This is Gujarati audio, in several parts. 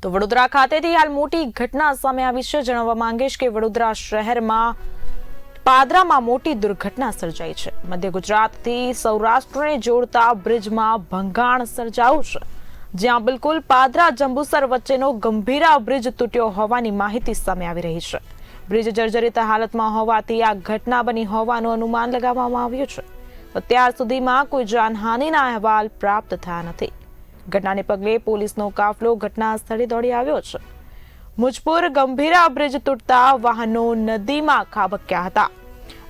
તો વડોદરા ખાતેથી હાલ મોટી ઘટના સામે આવી છે। જણાવવા માંગીશ કે વડોદરા શહેરમાં પાદરામાં મોટી દુર્ઘટના સર્જાઈ છે। મધ્ય ગુજરાતથી સૌરાષ્ટ્રને જોડતા બ્રિજમાં ભંગાણ સર્જાયું છે, જ્યાં બિલકુલ પાદરા જંબુસર વચ્ચેનો ગંભીરા બ્રિજ તૂટ્યો હોવાની માહિતી સામે આવી રહી છે। બ્રિજ જર્જરિત હાલતમાં હોવાથી આ ઘટના બની હોવાનું અનુમાન લગાવવામાં આવ્યું છે। અત્યાર સુધીમાં કોઈ જાનહાનિના અહેવાલ પ્રાપ્ત થયા નથી। ઘટનાને પગલે પોલીસનો કાફલો ઘટના સ્થળે દોડી આવ્યો છે। મુજપુર ગંભીરા બ્રિજ તૂટતા વાહનો નદીમાં ખાબક્યા હતા।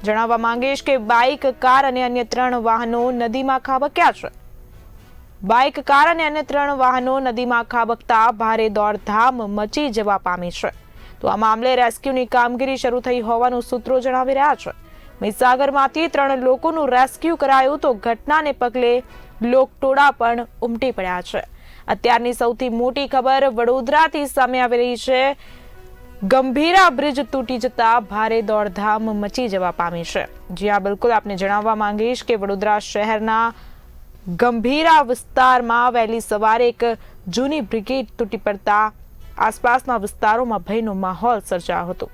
જણાવવા માંગીશ કે બાઇક, કાર અને અન્ય 3 વાહનો નદીમાં ખાબક્યા છે। બાઇક, કાર અને અન્ય 3 વાહનો નદીમાં ખાબકતા ભારે દોડધામ મચી જવા પામી છે। તો આ મામલે રેસ્ક્યુની કામગીરી શરૂ થઈ હોવાનું સૂત્રો જણાવી રહ્યા છે। મહીસાગરમાંથી 3 લોકોનું રેસ્ક્યુ કરાયું તો ઘટનાને પગલે લોકટોળા પણ ઉમટી પડ્યા છે। અત્યારની સૌથી મોટી ખબર વડોદરાથી સામે આવી રહી છે। ગંભીરા બ્રિજ તૂટી જતા ભારે દોડધામ મચી જવા પામી છે। જ્યાં બિલકુલ આપને જણાવવા માંગીશ કે વડોદરા શહેરના ગંભીરા વિસ્તારમાં વહેલી સવારે એક જૂની બ્રિગેડ તૂટી પડતા આસપાસના વિસ્તારોમાં ભયનો માહોલ સર્જાયો હતો।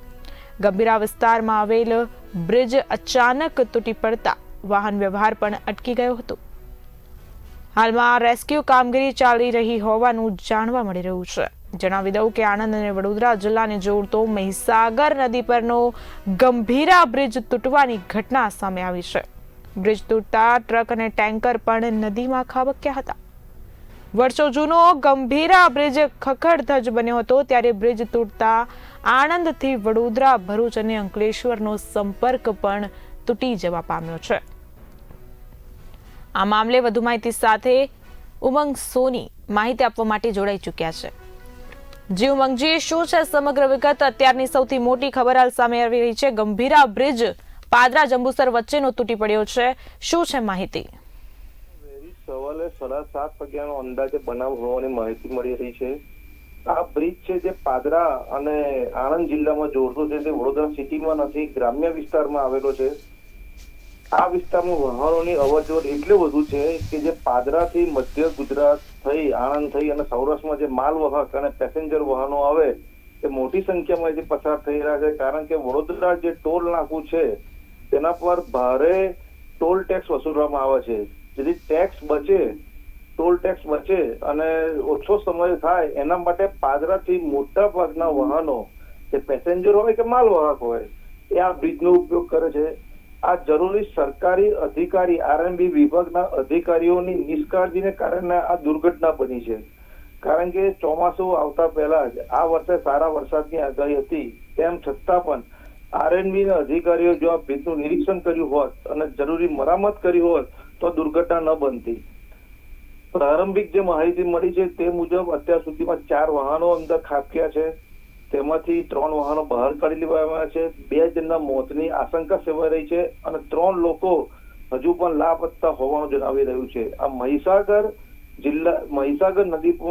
ગંભીરા વિસ્તારમાં આવેલ બ્રિજ અચાનક તૂટી પડતા વાહન વ્યવહાર પણ અટકી ગયો હતો। હાલમાં રેસ્ક્યુ કામગીરી ચાલી રહી હોવાનું જાણવા મળી રહ્યું છે। જણાવી દઉં કે આણંદ અને વડોદરા જિલ્લાને જોડતો મહીસાગર નદી પરનો ગંભીરા બ્રિજ તૂટવાની ઘટના સામે આવી છે। બ્રિજ તૂટતા ટ્રક અને ટેન્કર પણ નદીમાં ખાબક્યા હતા। વર્ષો જૂનો ગંભીરા બ્રિજ ખખડધજ બન્યો હતો, ત્યારે બ્રિજ તૂટતા આણંદથી વડોદરા, ભરૂચ અને અંકલેશ્વરનો સંપર્ક પણ તૂટી જવા પામ્યો છે। આ મામલે વધુ માહિતી સાથે ઉમંગ સોની માહિતી આપવા માટે જોડાઈ ચૂક્યા છે। જી ઉમંગજી, શું છે સમગ્ર વિગત? અત્યારની સૌથી મોટી ખબર હાલ સામે આવી રહી છે। ગંભીરા બ્રિજ પાદરા જંબુસર વચ્ચેનો તૂટી પડ્યો છે, શું છે માહિતી? સવારે 7:30 વાગ્યાનો અંદાજે બનાવ હોવાની માહિતી મળી રહી છે। આ બ્રિજ છે જે પાદરા અને આણંદ જિલ્લામાં જોડતો છે, તે વડોદરા સિટીમાં નથી, ગ્રામ્ય વિસ્તારમાં આવેલો છે। આ વિસ્તારમાં વાહનોની અવરજવર એટલે વધુ છે કે જે પાદરાથી મધ્ય ગુજરાત થઈ, આણંદ થઈ અને સૌરાષ્ટ્રમાં જે માલવાહક અને પેસેન્જર વાહનો આવે તે મોટી સંખ્યામાં જે પસાર થઈ રહ્યા છે। કારણ કે વડોદરા જે ટોલ નાકું છે તેના પર ભારે ટોલ ટેક્સ વસૂલવામાં આવે છે, જેથી ટેક્સ બચે, ટોલ ટેક્સ બચે અને ઓછો સમય થાય એના માટે પાદરાથી મોટા ભાગના વાહનો, જે પેસેન્જર હોય કે માલવાહક હોય, એ આ બ્રિજનો ઉપયોગ કરે છે। આ જરૂરી સરકારી અધિકારી, આરએનબી વિભાગના અધિકારીઓની નિષ્કાળજીને કારણે આ દુર્ઘટના બની છે। કારણ કે ચોમાસું આવતા પહેલા જ આ વર્ષે સારા વરસાદની આગાહી હતી, તેમ છતાં પણ આરએનબીના અધિકારીઓ જો આ બ્રિજનું નિરીક્ષણ કર્યું હોત અને જરૂરી મરામત કરી હોત તો દુર્ઘટના ન બનતી। પ્રારંભિક જે માહિતી મળી છે તે મુજબ અત્યાર સુધીમાં 4 વાહનો અંદર ખાબક્યા છે, તેમાંથી 3 વાહનો બહાર કાઢી લેવામાં આવ્યા છે। 2 જણના મોતની આશંકા સેવાઈ રહી છે અને 3 લોકો હજુ પણ લાપતા હોવાનું જણાવી રહ્યું છે। આ મહીસાગર નદી પર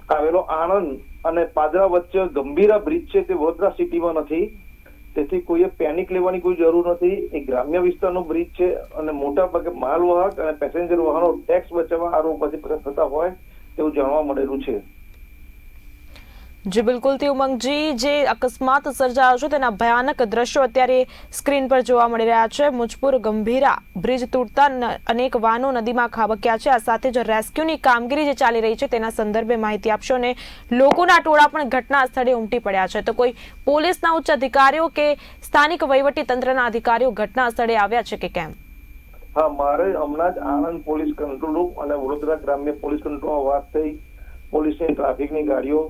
આવેલો આણંદ અને પાદરા વચ્ચે ગંભીરા બ્રિજ છે તે વડોદરા સિટીમાં નથી, તેથી કોઈએ પેનિક લેવાની કોઈ જરૂર નથી। એ ગ્રામ્ય વિસ્તારનો બ્રિજ છે અને મોટા ભાગે માલવાહક અને પેસેન્જર વાહનો ટેક્સ બચાવવા આ રોડ પરથી પસાર થતા હોય તેવું જાણવા મળેલું છે। જી બિલકુલ થી ઉમંગજી, જે અકસ્માત સર્જાયો છે તેના ભયાનક દ્રશ્યો અત્યારે સ્ક્રીન પર જોવા મળી રહ્યા છે। મુજપુર ગંભીરા બ્રિજ તૂટતા અનેક વાહનો નદીમાં ખાબક્યા છે। આ સાથે જ રેસ્ક્યુની કામગીરી જે ચાલી રહી છે તેના સંદર્ભે માહિતી આપશો અને લોકોના ટોળા પણ ઘટના સ્થળે ઉમટી પડ્યા છે, તો કોઈ પોલીસના ઉચ્ચ અધિકારીઓ કે સ્થાનિક વહીવટી તંત્રના અધિકારીઓ ઘટના સ્થળે આવ્યા છે કે કેમ? હા, મારે હમણાં જ આણંદ પોલીસ કંટ્રોલ રૂમ અને વડોદરા ગ્રામ્ય પોલીસ કંટ્રોલમાં વાત થઈ। પોલીસની ટ્રાફિકની ગાડીઓ,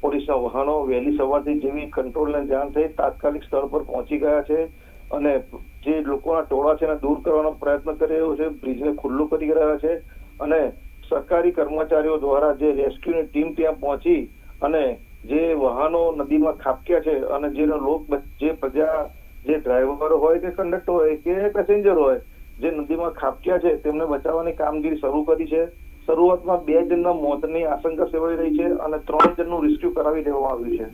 પોલીસના વાહનો વહેલી સવારથી જેવી કંટ્રોલને જાણ થઈ, તાત્કાલિક સ્થળ પર પહોંચી ગયા છે અને જે લોકોના ટોળા છે એને દૂર કરવાનો પ્રયત્ન કરી રહ્યો છે, બ્રિજને ખુલ્લું કરી રહ્યા છે અને સરકારી કર્મચારીઓ દ્વારા જે રેસ્ક્યુની ટીમ ત્યાં પહોંચી અને જે વાહનો નદીમાં ખાબક્યા છે અને જે પ્રજા, જે ડ્રાઈવર હોય કે કંડક્ટર હોય કે પેસેન્જર હોય, જે નદીમાં ખાબક્યા છે તેમને બચાવવાની કામગીરી શરૂ કરી છે। શરૂઆતમાં 2 જણના મોતની આશંકા સેવાઈ રહી છે અને 3 જણનું રેસ્ક્યુ કરાવી દેવામાં આવ્યું છે।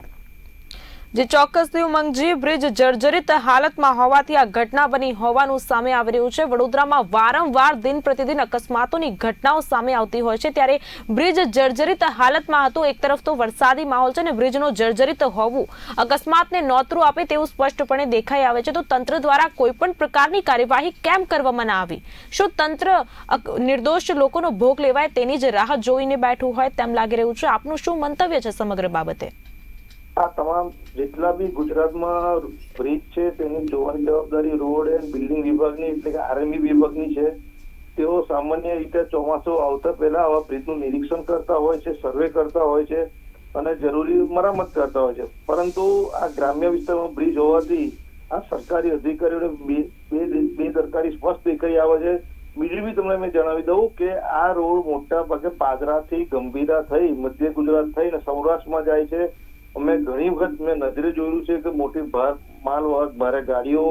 જે ચોક્કસથી ઉમંગજી, બ્રિજ જર્જરિત હાલતમાં હોવાથી આ ઘટના બની હોવાનું સામે આવી રહ્યું છે. વડોદરામાં વારંવાર દિન પ્રતિદિન અકસ્માતોની ઘટનાઓ સામે આવતી હોય છે, ત્યારે બ્રિજ જર્જરિત હાલતમાં હતો. એક તરફ તો વરસાદી માહોલ છે અને બ્રિજનો જર્જરિત હોવું અકસ્માતને નોતરું આપે તેવું સ્પષ્ટપણે દેખાઈ આવે છે. તો તંત્ર દ્વારા કોઈ પણ પ્રકારની કાર્યવાહી કેમ કરવામાં ના આવી? શું તંત્ર નિર્દોષ લોકોનો ભોગ લેવાય તેની જ રાહ જોઈને બેઠું હોય તેમ લાગી રહ્યું છે? આપનું શું મંતવ્ય છે સમગ્ર બાબતે? આ તમામ જેટલા બી ગુજરાતમાં બ્રિજ છે તેની જોવાની જવાબદારી રોડ એન્ડ બિલ્ડિંગ વિભાગની એટલે કે આરએમબી વિભાગની છે. તેઓ સામાન્ય રીતે ચોમાસું આવતા પહેલા આવા બ્રિજનું નિરીક્ષણ કરતા હોય છે, સર્વે કરતા હોય છે અને જરૂરી મરામત કરતા હોય છે. પરંતુ આ ગ્રામ્ય વિસ્તારમાં બ્રિજ હોવાથી આ સરકારી અધિકારીઓને બેદરકારી સ્પષ્ટ દેખાઈ આવે છે. બીજું બી તમને મેં જણાવી દઉં કે આ રોડ મોટા ભાગે પાદરાથી ગંભીરા થઈ મધ્ય ગુજરાત થઈ અને સૌરાષ્ટ્રમાં જાય છે. અમે ઘણી વખત મેં નજરે જોયું છે કે મોટી માલવાહક ભારે ગાડીઓ,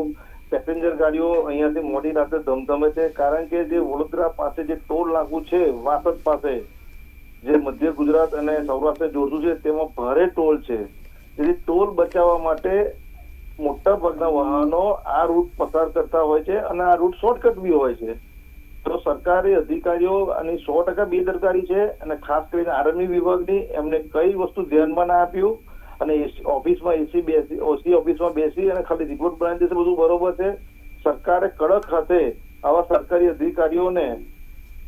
પેસેન્જર ગાડીઓ અહીંયાથી મોડી રાતે ધમધમે છે. કારણ કે જે વડોદરા પાસે જે ટોલ નાકું છે વાસદ પાસે, જે મધ્ય ગુજરાત અને સૌરાષ્ટ્ર જોડતું છે તેમાં ભારે ટોલ છે. તેથી ટોલ બચાવવા માટે મોટા ભાગના વાહનો આ રૂટ પસાર કરતા હોય છે અને આ રૂટ શોર્ટકટ બી હોય છે. તો સરકારી અધિકારીઓ આની 100% બેદરકારી છે અને ખાસ કરીને આરએમબી વિભાગની એમને કઈ વસ્તુ ધ્યાનમાં ના આપ્યું અને ઓફિસમાં ઓસી ઓફિસમાં બેસી અને ખાલી રિપોર્ટ બનાવી દેશે બધું બરોબર છે. સરકારે કડક હાથે આવા સરકારી અધિકારીઓને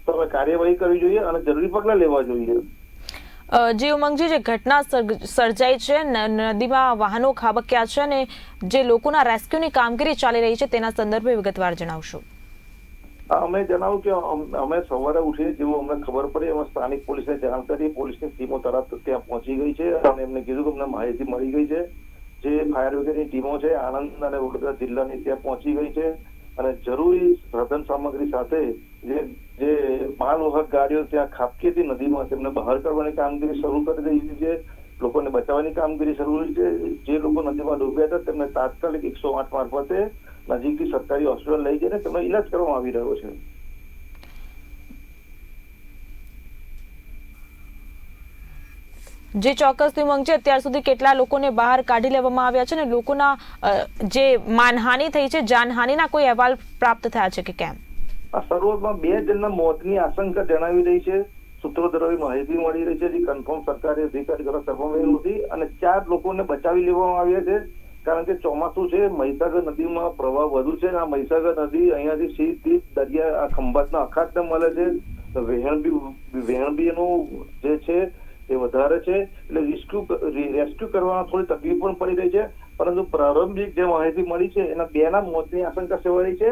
તમે કાર્યવાહી કરવી જોઈએ અને જરૂરી પગલાં લેવા જોઈએ. જી ઉમંગજી, જે ઘટના સર્જાઈ છે, નદીમાં વાહનો ખાબક્યા છે અને જે લોકોના રેસ્ક્યુની કામગીરી ચાલી રહી છે તેના સંદર્ભે વિગતવાર જણાવશો. અમે જણાવ્યું કે અમે સવારે ઉઠીને જેવું અમને ખબર પડી અમે સ્થાનિક પોલીસને જાણ કરી. પોલીસની ટીમો તરત ત્યાં પહોંચી ગઈ છે અને એમને કીધું કે અમને માહિતી મળી ગઈ છે. જે ફાયર બ્રિગેડની ટીમો છે આણંદ અને વડોદરા જિલ્લાની ત્યાં પહોંચી ગઈ છે અને જરૂરી સાધન સામગ્રી સાથે જે માલવાહક ગાડીઓ ત્યાં ખાબકી હતી નદીમાં તેમને બહાર કાઢવાની કામગીરી શરૂ કરી દીધી છે. લોકોને બચાવવાની કામગીરી શરૂ છે. જે લોકો નદીમાં ડૂબ્યા હતા તેમને તાત્કાલિક 108 મારફતે નજીકની સરકારી હોસ્પિટલ લઈ જઈને તેમનો ઈલાજ કરવામાં આવી રહ્યો છે. જે ચોક્કસથી ઉમંગ છે, અત્યાર સુધી કેટલા લોકોને બહાર કાઢી લેવામાં આવ્યા છે અને લોકોના જે માનહાનિ થઈ છે, જાનહાનિના કોઈ અહેવાલ પ્રાપ્ત થયા છે કે કેમ? આ શરૂઆતમાં 2 જણના મોતની આશંકા જણાવી રહી છે. સૂત્રો દ્વારા માહિતી મળી રહી છે જે કન્ફર્મ સરકારી અધિકારી દ્વારા કરવામાં નથી અને 4 લોકોને બચાવી લેવામાં આવ્યા છે. કારણ કે ચોમાસું છે, મહીસાગર નદીમાં પ્રવાહ વધુ છે. આ મહીસાગર નદી અહીંયાથી સીધી દરિયા ખંભાતના અખાતને મળે છે. વહેણ બી એનું જે છે એ વધારે છે એટલે રેસ્ક્યુ કરવામાં થોડી તકલીફ પણ પડી રહી છે. પરંતુ પ્રારંભિક જે માહિતી મળી છે એના 2ના મોતની આશંકા સેવાઈ છે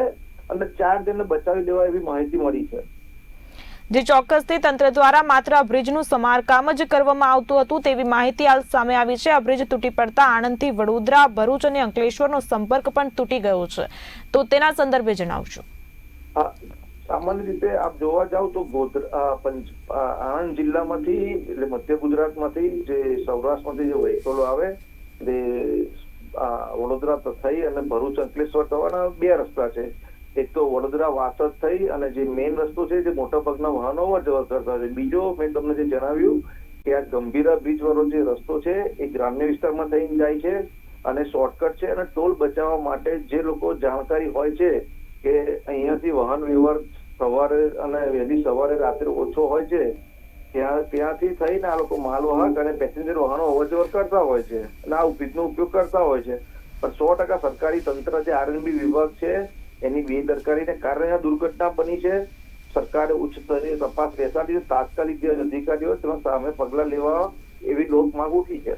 અને 4 જણને બચાવી લેવા એવી માહિતી મળી છે. જે ચોક્કસથી તંત્ર દ્વારા માત્ર આ બ્રિજનું સમારકામ જ કરવામાં આવતું હતું તેવી માહિતી હાલ સામે આવી છે. આ બ્રિજ તૂટી પડતા આણંદથી વડોદરા, ભરૂચ અને અંકલેશ્વરનો સંપર્ક પણ તૂટી ગયો છે. તો તેના સંદર્ભે જણાવશો. સામાન્ય રીતે આપ જોવા જાવ તો આણંદ જિલ્લામાંથી એટલે મધ્ય ગુજરાતમાંથી જે સૌરાષ્ટ્રમાંથી જે વ્હીકલો આવે તે વડોદરા થઈ અને ભરૂચ અંકલેશ્વર થવાના 2 રસ્તા છે. એક તો વડોદરા વાસદ થઈ અને જે મેઇન રસ્તો છે જે મોટા ભાગના વાહનો અવર જવર કરતા હોય. બીજો મેં તમને જે જણાવ્યું કે આ ગંભીરા બ્રિજ વાળો જે રસ્તો છે એ ગ્રામ્ય વિસ્તારમાં થઈને જાય છે અને શોર્ટકટ છે અને ટોલ બચાવવા માટે જે લોકો જાણકારી હોય છે કે અહીંયાથી વાહન વ્યવહાર સવારે અને વહેલી સવારે રાત્રે ઓછો હોય છે ત્યાંથી થઈને આ લોકો માલવાહક અને પેસેન્જર વાહનો અવર જવર કરતા હોય છે અને આ બ્રિજનો ઉપયોગ કરતા હોય છે. પણ 100% સરકારી તંત્ર જે આરએનબી વિભાગ છે એની બેદરકારીને કારણે આ દુર્ઘટના બની છે. સરકારે ઉચ્ચ સ્તરીય તપાસ બેસાડી તાત્કાલિક જે અધિકારીઓ તેના સામે પગલાં લેવા એવી લોક માંગ ઉઠી છે.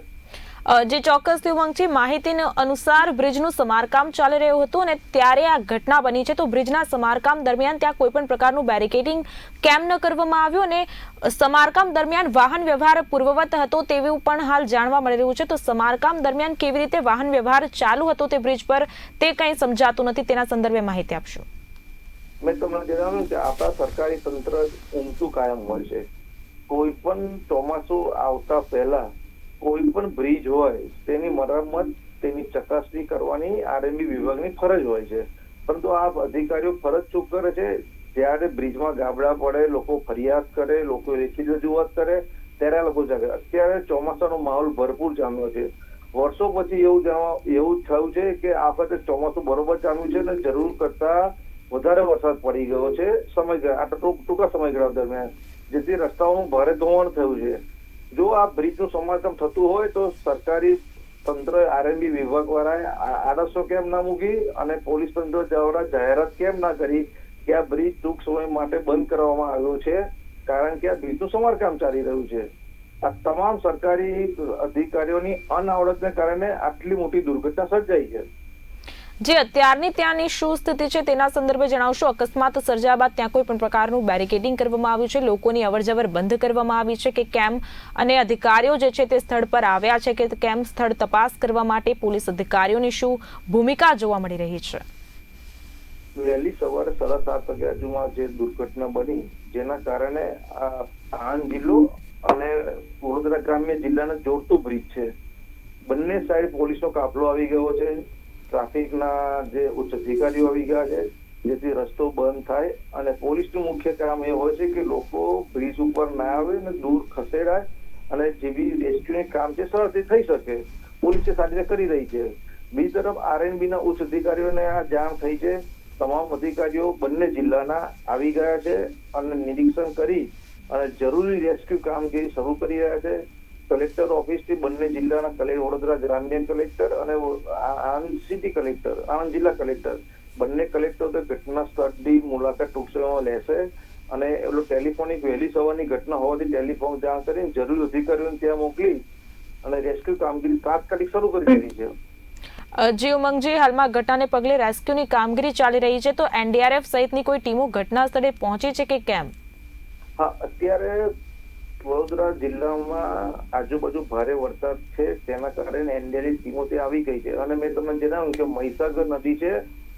જે ચોક્કસથી ઉમંગ છે, માહિતી અનુસાર બ્રિજનું સમારકામ ચાલી રહ્યું હતું અને ત્યારે આ ઘટના બની છે. તો બ્રિજના સમારકામ દરમિયાન ત્યાં કોઈ પણ પ્રકારનું બેરિકેડિંગ કેમ ન કરવામાં આવ્યું અને સમારકામ દરમિયાન વાહન વ્યવહાર પૂર્વવત હતો તેવું પણ હાલ જાણવા મળી રહ્યું છે. તો સમારકામ દરમિયાન કેવી રીતે વાહન વ્યવહાર ચાલુ હતો તે બ્રિજ પર તે કંઈ સમજાતું નથી. તેના સંદર્ભે માહિતી આપશો. મેં તમને જણાવ્યું કે આપણા સરકારી તંત્ર ઊંચું કાયમ હોય છે. કોઈ પણ ચોમાસું આવતા પહેલા કોઈ પણ બ્રિજ હોય તેની મરામત તેની ચકાસણી કરવાની આરએનબી વિભાગની ફરજ હોય છે. પરંતુ આ અધિકારીઓ ફરજ ચૂક કરે છે. જ્યારે બ્રિજમાં ગાબડા પડે, લોકો ફરિયાદ કરે, લોકો લેખિત રજૂઆત કરે ત્યારે આ લોકો જાગે. અત્યારે ચોમાસાનો માહોલ ભરપૂર જામ્યો છે વર્ષો પછી એવું થયું છે કે આ વખતે ચોમાસું બરોબર ચાલુ છે અને જરૂર કરતા વધારે વરસાદ પડી ગયો છે ટૂંકા સમયગાળા દરમિયાન, જેથી રસ્તાઓનું ભારે ધોવાણ થયું છે. જો આ બ્રિજનું સમારકામ થતું હોય તો સરકારી તંત્ર આરએનબી વિભાગ વાળાએ આડસો કેમ ના મૂકી અને પોલીસ તંત્ર દ્વારા જાહેરાત કેમ ના કરી કે આ બ્રિજ ટૂંક સમય માટે બંધ કરવામાં આવ્યો છે, કારણ કે આ બ્રિજનું સમારકામ ચાલી રહ્યું છે. આ તમામ સરકારી અધિકારીઓની અનાવડતને કારણે આટલી મોટી દુર્ઘટના સર્જાઈ છે. જે અત્યારની ત્યાંની શું સ્થિતિ છે તેના સંદર્ભે જણાવશો? અકસ્માત સર્જાયા બાદ ત્યાં કોઈ પણ પ્રકારનું બેરિકેડિંગ કરવામાં આવ્યું છે, લોકોની અવરજવર બંધ કરવામાં આવી છે કે કેમ, અને અધિકારીઓ જે છે તે સ્થળ પર આવ્યા છે કે કેમ, સ્થળ તપાસ કરવા માટે પોલીસ અધિકારીઓની શું ભૂમિકા જોવા મળી રહી છે? વહેલી સવારે 7:30 વાગ્યા સુધીમાં જે દુર્ઘટના બની, જેના કારણે આ આણંદ જિલ્લો અને વડોદરા ગ્રામ્ય જિલ્લાને જોડતું બ્રિજ છે. બંને સાઈડ પોલીસનો કાફલો આવી ગયો છે, ટ્રાફિકના જે ઉચ્ચ અધિકારીઓ આવી ગયા છે, જેથી રસ્તો બંધ થાય. અને પોલીસનું મુખ્ય કામ એ હોય છે કે લોકો બ્રિજ ઉપર ના આવે અને દૂર ખસેડાય અને જે બી રેસ્ક્યુનું કામ છે સરળથી થઈ શકે. પોલીસ સારી રીતે કરી રહી છે. બીજી તરફ આરએનબીના ઉચ્ચ અધિકારીઓને આ જાણ થઈ છે. તમામ અધિકારીઓ બંને જિલ્લાના આવી ગયા છે અને નિરીક્ષણ કરી અને જરૂરી રેસ્ક્યુ કામગીરી શરૂ કરી રહ્યા છે. કલેક્ટર ઓફિસથી બંને જિલ્લાના વડોદરા ગ્રામ્ય કલેક્ટર અને આણંદ સિટી કલેક્ટર, આણંદ જિલ્લા કલેક્ટર, બંને કલેક્ટરો ઘટના સ્થળની મુલાકાત ટૂંક સમયમાં લેશે અને ટેલિફોનિક વહેલી સવારની ઘટના હોવાથી ટેલિફોન જાણ કરીને જરૂરી અધિકારીઓને ત્યાં મોકલી અને રેસ્ક્યુ કામગીરી તાત્કાલિક શરૂ કરી દીધી છે. જી ઉમંગજી, હાલમાં ઘટનાને પગલે રેસ્ક્યુની કામગીરી ચાલી રહી છે, તો એનડીઆરએફ સહિતની કોઈ ટીમો ઘટના સ્થળે પહોંચી છે કે કેમ? હા, અત્યારે વડોદરા જિલ્લામાં આજુબાજુ ભારે વરસાદ છે, તેના કારણે એનડીઆરએફ ટીમો ત્યાં આવી ગઈ છે. અને મેં તમને જણાવ્યું કે મહીસાગર નદી છે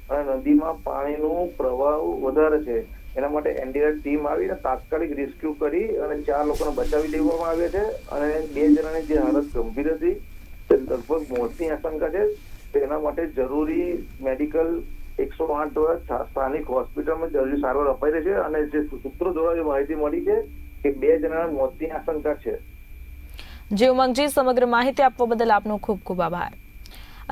અને નદીમાં પાણીનો પ્રવાહ વધારે છે, એના માટે એનડીઆરએફ ટીમ આવીને તાત્કાલિક રેસ્ક્યુ કરી અને 4 લોકોને બચાવી લેવામાં આવ્યા છે. અને 2 જણાની જે હાલત ગંભીર હતી, તે લગભગ મોતની આશંકા છે. તેના માટે જરૂરી મેડિકલ 108 દ્વારા સ્થાનિક હોસ્પિટલમાં જરૂરી સારવાર અપાઈ રહી છે. અને જે સૂત્રો દ્વારા માહિતી મળી છે કે 2 જણાના મોતની આશંકા છે. જી ઉમંગજી, સમગ્ર માહિતી આપવા બદલ આપનો ખૂબ ખૂબ આભાર.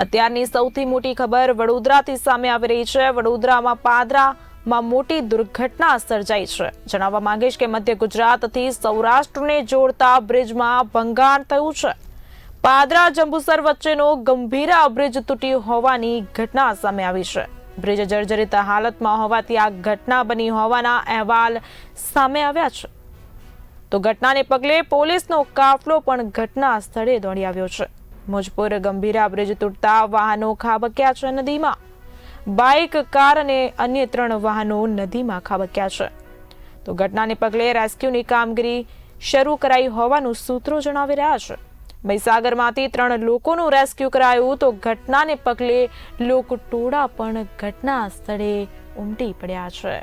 અત્યારની સૌથી મોટી ખબર વડોદરાથી સામે આવી રહી છે. વડોદરામાં પાદરામાં મોટી દુર્ઘટના સર્જાઈ છે. જણાવવા માંગીશ કે મધ્ય ગુજરાતથી સૌરાષ્ટ્રને જોડતા બ્રિજમાં ભંગાણ થયું છે. પાદરા જંબુસર વચ્ચેનો ગંભીરા બ્રિજ તૂટી હોવાની ઘટના સામે આવી છે. બ્રિજ જર્જરિત હાલતમાં હોવાથી આ ઘટના બની હોવાના અહેવાલ સામે આવ્યા છે. તો ઘટનાને પગલે પોલીસનો કાફલો પણ ઘટના સ્થળે દોડી આવ્યો છે. મુજપુર ગંભીરા બ્રિજ તૂટતા વાહનો ખાબક્યા છે નદીમાં. બાઇક, કાર અને અન્ય 3 વાહનો નદીમાં ખાબક્યા છે. તો ઘટનાને પગલે રેસ્ક્યુની કામગીરી શરૂ કરાઈ હોવાનું સૂત્રો જણાવી રહ્યા છે. મહીસાગરમાંથી 3 લોકોનું રેસ્ક્યુ કરાયું. તો ઘટનાને પગલે લોકો ટોળા પણ ઘટના સ્થળે ઉમટી પડ્યા છે.